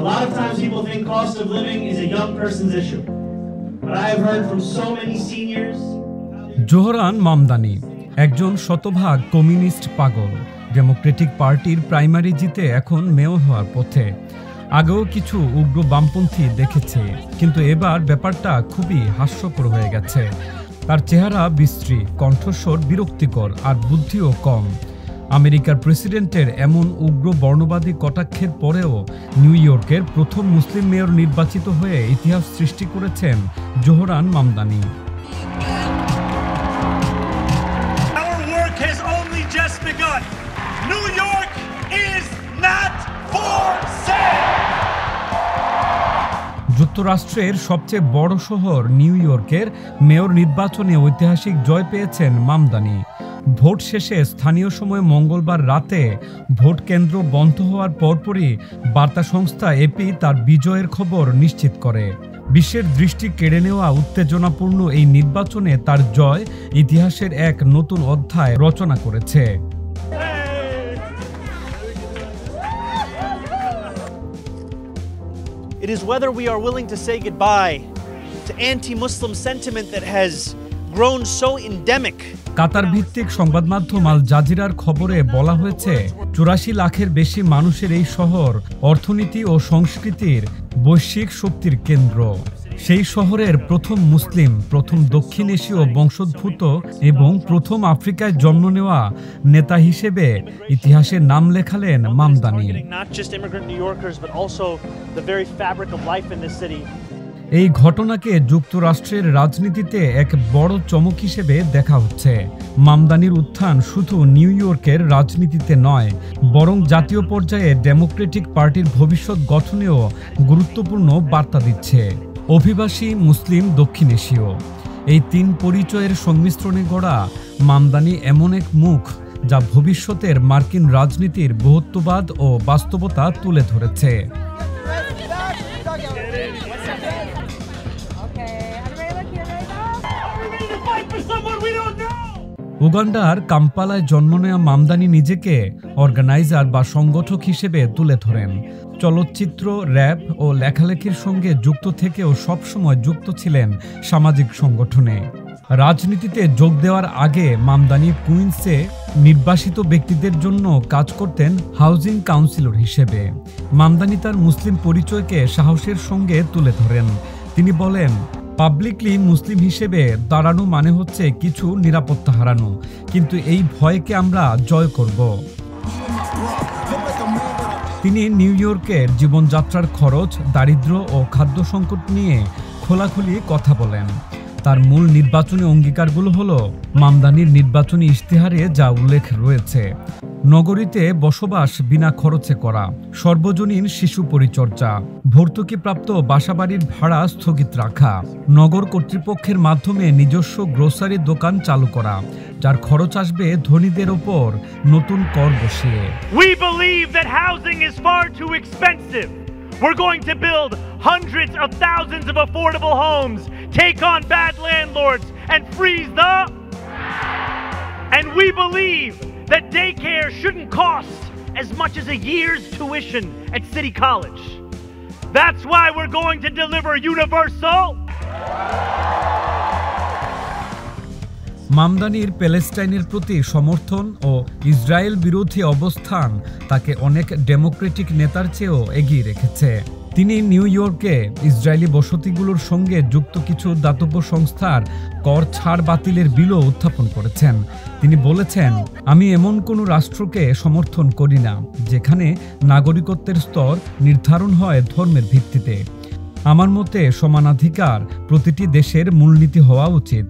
lot of times people think cost of living is a young person's issue. But I have heard from so many seniors. Zohran Mamdani একজন শতভাগ communist পাগল। Democratic পার্টির primary জিতে এখন mayor হওয়ার পথে। আগেও কিছু উগ্র বামপন্থী দেখেছে, কিন্তু এবার ব্যাপারটা খুবই হাস্যকর হয়ে গেছে। তার চেহারা বিশ্রী, কণ্ঠস্বর বিরক্তিকর আর বুদ্ধিও কম। আমেরিকার প্রেসিডেন্টের এমন উগ্র বর্ণবাদী কটাক্ষের পরেও নিউ ইয়র্কের প্রথম মুসলিম মেয়র নির্বাচিত হয়ে ইতিহাস সৃষ্টি করেছেন জোহরান মামদানি। যুক্তরাষ্ট্রের সবচেয়ে বড় শহর নিউ ইয়র্কের মেয়র নির্বাচনে ঐতিহাসিক জয় পেয়েছেন মামদানি। ভোট শেষে স্থানীয় সময় মঙ্গলবার রাতে ভোট কেন্দ্র বন্ধ হওয়ার পরপরই বার্তা সংস্থা এপি তার বিজয়ের খবর নিশ্চিত করে। বিশ্বের দৃষ্টি কেড়ে নেওয়া উত্তেজনাপূর্ণ এই নির্বাচনে তার জয় ইতিহাসের এক নতুন অধ্যায় রচনা করেছে। It is whether we are willing to say goodbye to anti-Muslim sentiment that has grown so endemic. কাতার ভিত্তিক সংবাদ মাধ্যম আল জাজিরার খবরে বলা হয়েছে ৮৪ লাখের বেশি মানুষের এই শহর অর্থনীতি ও সংস্কৃতির বৈশ্বিক শক্তির কেন্দ্র। সেই শহরের প্রথম মুসলিম, প্রথম দক্ষিণ এশীয় বংশোদ্ভূত এবং প্রথম আফ্রিকায় জন্ম নেওয়া নেতা হিসেবে ইতিহাসে নাম লেখালেন মামদানি। এই ঘটনাকে যুক্তরাষ্ট্রের রাজনীতিতে এক বড় চমক হিসেবে দেখা হচ্ছে। মামদানির উত্থান শুধু নিউ ইয়র্কের রাজনীতিতে নয়, বরং জাতীয় পর্যায়ে ডেমোক্রেটিক পার্টির ভবিষ্যৎ গঠনেও গুরুত্বপূর্ণ বার্তা দিচ্ছে। অভিবাসী, মুসলিম, দক্ষিণ এশীয় এই তিন পরিচয়ের সংমিশ্রণে গড়া মামদানি এমন এক মুখ যা ভবিষ্যতের মার্কিন রাজনীতির বহুত্ববাদ ও বাস্তবতা তুলে ধরেছে। উগান্ডার কাম্পালায় জন্ম নেওয়া মামদানি নিজেকে অর্গানাইজার বা সংগঠক হিসেবে তুলে ধরেন। চলচ্চিত্র, র্যাপ ও লেখালেখির সঙ্গে যুক্ত থেকেও সবসময় যুক্ত ছিলেন সামাজিক সংগঠনে। রাজনীতিতে যোগ দেওয়ার আগে মামদানি কুইন্সে নির্বাসিত ব্যক্তিদের জন্য কাজ করতেন হাউজিং কাউন্সিলর হিসেবে। মামদানি তার মুসলিম পরিচয়কে সাহসের সঙ্গে তুলে ধরেন। তিনি বলেন, পাবলিকলি মুসলিম হিসেবে দাঁড়ানো মানে হচ্ছে কিছু নিরাপত্তা হারানো, কিন্তু এই ভয়কে আমরা জয় করব। তিনি নিউ ইয়র্কের জীবনযাত্রার খরচ, দারিদ্র্য ও খাদ্য সংকট নিয়ে খোলাখুলি কথা বলেন। তার মূল নির্বাচনী অঙ্গীকারগুলো হলো মামদানির নির্বাচনী ইশতেহারে যা উল্লেখ রয়েছে: নগরীতে বসবাস বিনা খরচে করা, সর্বজনীন শিশু পরিচর্যা, ভর্তুকিপ্রাপ্ত বাসাবাড়ির ভাড়া স্থগিত রাখা, নগর কর্তৃপক্ষের মাধ্যমে নিজস্ব গ্রোসারি দোকান চালু করা, যার খরচ আসবে ধনীদের ওপর নতুন কর বসিয়ে। We believe that housing is far too expensive. We're going to build hundreds of thousands of affordable homes, take on bad landlords, and freeze the... And we believe that daycare shouldn't cost as much as a year's tuition at City College. That's why we're going to deliver universal... মামদানির প্যালেস্টাইনের প্রতি সমর্থন ও Israel বিরোধী অবস্থান তাকে অনেক Democratic নেতার চেয়েও এগিয়ে রেখেছে। তিনি নিউ ইয়র্কে ইসরায়েলি বসতিগুলোর সঙ্গে যুক্ত কিছু দাতব্য সংস্থার কর ছাড় বাতিলের বিলও উত্থাপন করেছেন। তিনি বলেছেন, আমি এমন কোনো রাষ্ট্রকে সমর্থন করি না যেখানে নাগরিকত্বের স্তর নির্ধারণ হয় ধর্মের ভিত্তিতে। আমার মতে সমানাধিকার প্রতিটি দেশের মূলনীতি হওয়া উচিত।